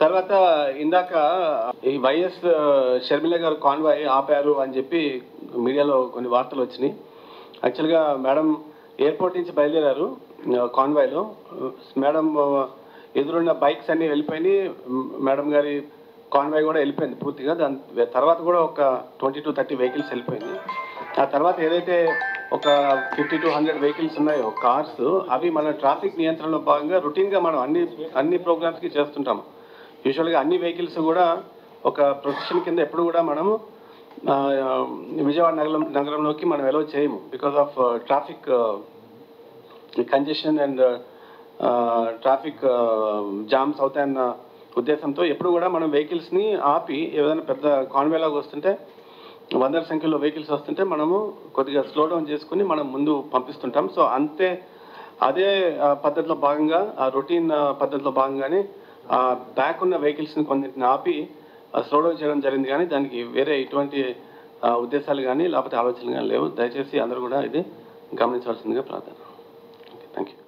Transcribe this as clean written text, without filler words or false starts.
తర్వాత ఇందాక ఈ వైఎస్ షర్మిల గారు కాన్వాయ్ ఆపారు అని చెప్పి మీడియాలో కొన్ని వార్తలు వచ్చినాయి. యాక్చువల్గా మేడం ఎయిర్పోర్ట్ నుంచి బయలుదేరారు కాన్వాయ్లో. మేడం ఎదురున్న బైక్స్ అన్నీ వెళ్ళిపోయినాయి. మేడం గారి కాన్వాయ్ కూడా వెళ్ళిపోయింది పూర్తిగా. దాని తర్వాత కూడా ఒక 20 to 30 వెహికల్స్ వెళ్ళిపోయింది. ఆ తర్వాత ఏదైతే ఒక 50 to 100 వెహికల్స్ ఉన్నాయో కార్స్, అవి మన ట్రాఫిక్ నియంత్రణలో భాగంగా రొటీన్గా మనం అన్ని ప్రోగ్రామ్స్కి చేస్తుంటాము. యూజువల్గా అన్ని వెహికల్స్ కూడా ఒక ప్రొసెషన్ కింద ఎప్పుడు కూడా మనము విజయవాడ నగరంలోకి మనం ఎలో చేయము because of traffic congestion and traffic jams అవుతాయన్న ఉద్దేశంతో ఎప్పుడు కూడా మనం వెహికల్స్ని ఆపి ఏదైనా పెద్ద కాన్వేలాగా వస్తుంటే వందల సంఖ్యలో వెహికల్స్ వస్తుంటే మనము కొద్దిగా స్లో డౌన్ చేసుకుని మనం ముందు పంపిస్తుంటాం. సో అదే పద్ధతిలో భాగంగా ఆ రొటీన్ పద్ధతిలో భాగంగానే బ్యాక్ ఉన్న వెహికల్స్ని కొన్నింటిని ఆపి స్లో డౌన్ చేయడం జరిగింది. కానీ దానికి వేరే ఎటువంటి ఉద్దేశాలు కానీ లేకపోతే ఆలోచనలు కానీ లేవు. దయచేసి అందరూ కూడా ఇది గమనించాల్సిందిగా ప్రార్థన. Thank you.